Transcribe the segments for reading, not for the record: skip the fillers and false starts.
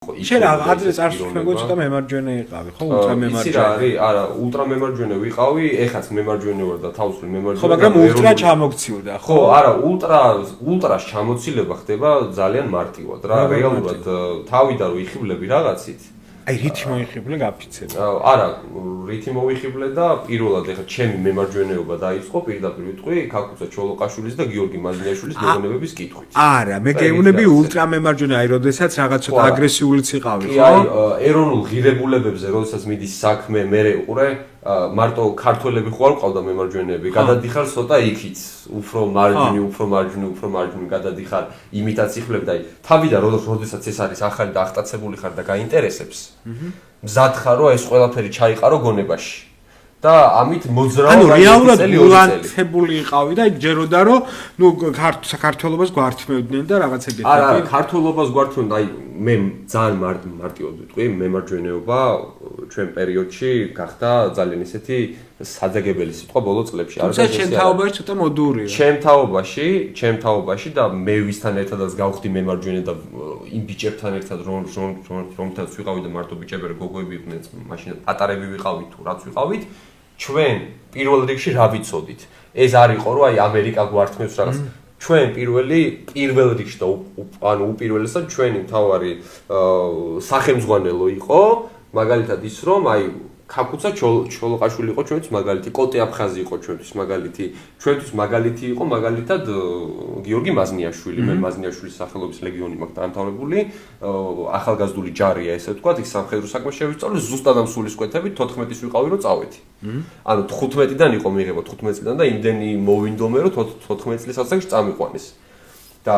შენ ადრე წარსულში ცოტა მემარჯვენე იყავი, ხო? ულტრა მემარჯვენე. იცი რა არის? არა, ულტრა მემარჯვენე ვიყავი, ეხაც მემარჯვენე ვარ და თავისუფლ მემარჯვენე. ხო, მაგრამ ულტრა ჩამოქცილდა, ხო? ხო, არა, ულტრას ჩამოცილება ხდება ძალიან მარტივად რა, რეალურად თავიდან რო იხიბლები რაღაცით. აი რითი მოიხიბლე გაფიცებ. არა, რითი მოიხიბლე და პირველად ეხა ჩემი მემარჯვენეობა დაიწყო პირდაპირ ვიტყვი ქაკუცა ჩოლოყაშვილის და გიორგი მაზნიაშვილის მეგონებების კითხვით. არა, მე გეუბნები ულტრა მემარჯვენე, აი როდესაც რაღაც ცოტა აგრესიულიც იყავი, ხო? კი, აი ეროვნულ ღირებულებებზე როდესაც მიდის საქმე, მე უყურე მარტო ქართველები ხوار ყავდა მემარჯვენეები, გადადიხარ ცოტა იქით, უფრო მარჯვნივ გადადიხარ იმიტაციხლებ და აი თავიდან როდესაც ეს არის ახალი და აღტაცებული ხარ და გაინტერესებს. მზად ხარ რომ ეს ყველაფერი ჩაიყარო გონებაში. და ამით მოძრაობა ანუ რეალურად გულანთებული იყავი და ჯეროდა რომ ნუ საქართველოს გვართმევდნენ და რაღაც ეგეთი. არა, საქართველოს გვართმევდნენ, აი მე ძალიან მარტივად ვიტყვი, მემარჯვენეობა ჩვენ პერიოდში გახდა ძალიან ისეთი საძაგებელი სიტყვა ბოლო წლებში. თუმცა შენ თაობაში ცოტა მოდურია. ჩემ თაობაში და მე ვისთან ერთადაც გავხდი მემარჯვენე და იმ ბიჭებთან ერთად რომთაც ვიყავი და მარტო ბიჭები გოგოები იყვნენ, მაშინ პატარები ვიყავით თუ რაც ვიყავით, ჩვენ პირველ რიგში რა ვიცოდით? ეს არ იყო რომ აი ამერიკა გვართმევს რაღაც. ჩვენ პირველ რიგში და ანუ უპირველესად ჩვენი მთავარი სახელმძღვანელო იყო, მაგალითად ის რომ აი ქაკუცა ჩოლოყაშვილი იყო ჩვენთვის მაგალითი, კოტე აფხაზი იყო ჩვენთვის მაგალითი, ჩვენთვის მაგალითი იყო მაგალითად გიორგი მაზნიაშვილი, მე მაზნიაშვილის სახელობის ლეგიონი მაქვს დაამთავრებული, ახალგაზრდული ჯარია ესე ვთქვათ, ის სამხედრო საქმე შევისწავლე, ზუსტად ამ სულისკვეთებით 14-ის ვიყავი რომ წავედი. ანუ 15-დან იყო მიღება 15 წლიდან და იმდენი მოვინდომე რომ 14 წლის ასაკში წამიყვანეს. და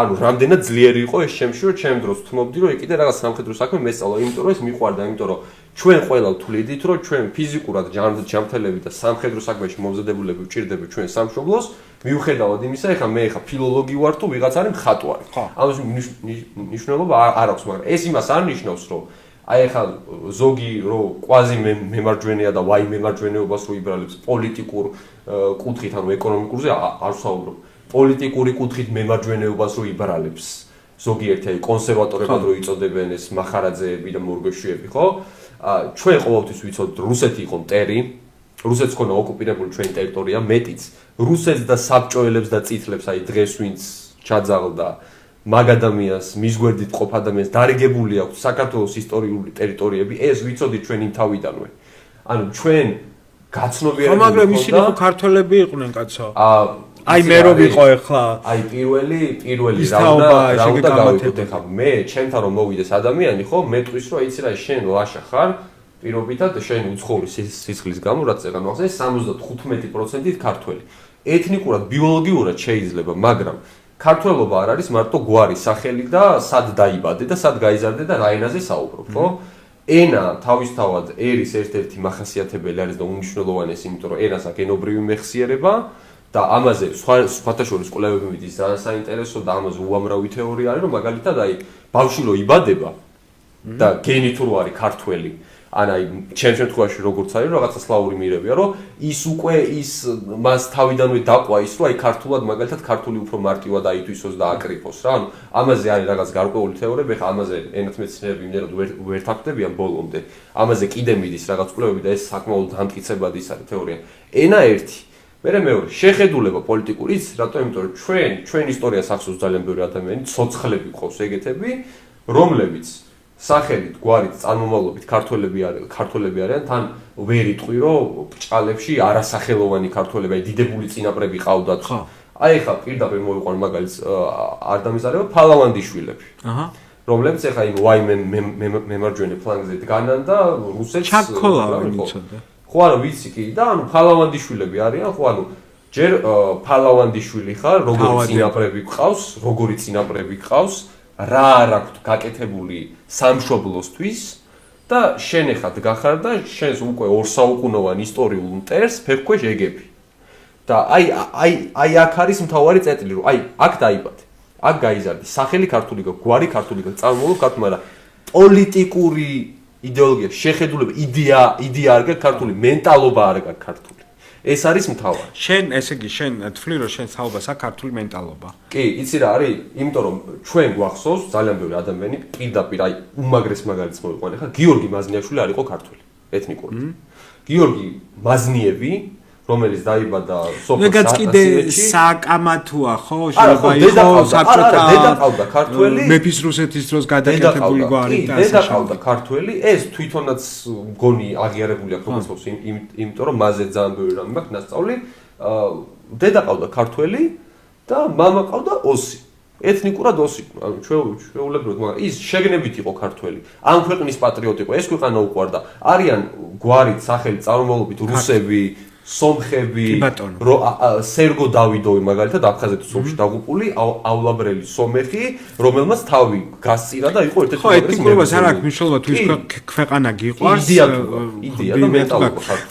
ანუ რამდენად ძლიერი იყო ეს ჩემში რომ ჩემ დროს ვთმობდი რომ კიდე რაღაც სამხედრო საქმე მესწავლა, იმიტომ რომ ეს მიყვარდა, იმიტომ რომ ჩვენ ყველა ვთვლიდით რომ ჩვენ ფიზიკურად ჯანმრთელები და სამხედრო საქმეში მომზადებულები ვჭირდება ჩვენ სამშობლოს, მიუხედავად იმისა, მე ფილოლოგი ვარ თუ ვიღაც არის მხატვარი. ამას მნიშვნელობა არ აქვს, მაგრამ ეს იმას არ ნიშნავს რომ აი ზოგი რომ კვაზი მემარჯვენეა და ვაი მემარჯვენეობას რო იბრალებს პოლიტიკურ კუთხით, ანუ ეკონომიკურზე არ ვსაუბრობ. პოლიტიკური კუთხით მემარჯვენეობას რო იბრალებს. ზოგიერთი აი კონსერვატორებად რო იწოდებენ ეს მახარაძეები და მორგოშიები, ხო? ჩვენ ყოველთვის ვიცოდით რუსეთი იყო მტერი, რუსეთს ქონა ოკუპირებული ჩვენი ტერიტორია, მეტიც რუსეთს და საბჭოელებს და წითლებს აი დღეს ვინც ჩაძაღლდა მაგ ადამიანს, მის გვერდით ყოფ ადამიანს დარიგებული აქვს საქართველოს ისტორიული ტერიტორიები, ეს ვიცოდით ჩვენ იმ თავიდანვე. ანუ ჩვენ გაცნობიერებული ხო, მაგრამ ისინი ხო ქართველები იყვნენ კაცო. აი მე რო ვიყო ახლა. აი პირველი რა უნდა გავიგოთ ახლა მე ჩემთან რომ მოვიდეს ადამიანი ხო მეტყვის რომ იცი რა შენ ლაშა ხარ პირობითად შენ უცხოური სისხლის გამო რაც ეხლა მოახსენე 75%-ით ქართველი. ეთნიკურად ბიოლოგიურად შეიძლება, მაგრამ ქართველობა არ არის მარტო გვარი, სახელი და სად დაიბადე და სად გაიზარდე და რა ენაზე საუბრობ, ხო? ენა თავისთავად ერის ერთ-ერთი მახასიათებელი არის და უმნიშვნელოვანესი, იმიტომ რომ ენას აქვს ენობრივი მეხსიერება. და ამაზე სხვათა შორის კვლევები მიდის ძალიან საინტერესო და ამაზე უამრავი თეორია არის რომ მაგალითად აი ბავშვი რო იბადება და გენით რო არის ქართველი ან აი ჩემ შემთხვევაში როგორც არის რაღაცა სლავური მირებია რომ ის უკვე მას თავიდანვე დაყვა ის რომ აი ქართულად მაგალითად ქართული უფრო მარტივად აითვისოს და აკრიფოს რა ანუ ამაზე არის რაღაც გარკვეული თეორიები ხა ამაზე ენათმეცნიერები იმდენად ვერ თაქვდებიან ბოლომდე ამაზე კიდე მიდის რაღაც კვლევები და ეს საკმაოდ დამტკიცებადი ის არის თეორია ენა ერთი მეორე შეხედულება პოლიტიკური ის რატომ იმიტომ რომ ჩვენ ისტორიას ახსოვს ძალიან ბევრი ადამიანი ცოცხლები ყავს ეგეთები რომლებიც სახელით გვარით წარმომავლობით ქართველები არიან თან ვერ იტყვი რომ ბჭყალებში არასახელოვანი ქართველები აი დიდებული წინაპრები ყავდათ აი ხა პირდაპირ მოვიყვან მაგალითს არ დამიზარება ფალავანდიშვილები რომლებიც ახლა იმ ვაი მემარჯვენე ფლანგზე დგანან და რუსეთს ჩაკოლავი მიცოდა ხო არა ვიცი კი და ანუ ფალავანდიშვილები არიან ხო ანუ ჯერ ფალავანდიშვილი ხარ როგორი წინაპრები გყავს რა არ აქვს გაკეთებული სამშობლოსთვის და შენ ეხად გახარ და შენს უკვე ორსაუკუნოვან ისტორიულ მტერს ფეხქვეშ ეგები და აი აქ არის მთავარი წერტილი რომ აი აქ დაიბადე აქ გაიზარდე სახელი ქართული გაქვს გვარი ქართული გაქვს წარმომავლობა ქართული მაგრამ პოლიტიკური იდეოლოგია, შეხედულება, იდეა არ გაქვს ქართული, მენტალობა არ გაქვს ქართული. ეს არის მთავარი. შენ ესე იგი შენ თვლი რომ შენ საუბარს აქვს ქართული მენტალობა. კი, იცი რა არის? იმიტომ რომ ჩვენ გვახსოვს ძალიან ბევრი ადამიანი პირდაპირ აი უმაგრეს მაგალითს მოვიყვანე ხა გიორგი მაზნიაშვილი არ იყო ქართველი ეთნიკურად. გიორგი მაზნიევი რომელიც დაიბადა სოფელ მეგაც კიდე საკამათოა ხო? შეიძლება იყო საბჭოთა დედაყავდა ქართველი მეფის რუსეთის დროს გადაკეთებული გვარი და ასე დედაყავდა ქართველი ეს თვითონაც მგონი აღიარებული აქვს როგორც ხობს იმიტომ რომ მასზე ძალიან ბევრი რამე მაქვს ნასწავლი დედაყავდა ქართველი და მამა ყავდა ოსი ეთნიკურად ოსი ანუ ჩვეულებრივად მაგრამ ის შეგნებით იყო ქართველი ამ ქვეყნის პატრიოტი იყო ეს ქვეყანა უყვარდა არიან გვარით სახელით წარმომავლობით რუსები სომხები სერგო დავიდოვი მაგალითად აფხაზეთის ომში დაღუპულიავლაბრელი სომეხი რომელმაც თავი გასწირა და იყო ერთ-ერთი ხო ეთნიკურობას არ აქვს მნიშვნელობა თუ ის ქვეყანა გიყვარს იდეა და მენტალობა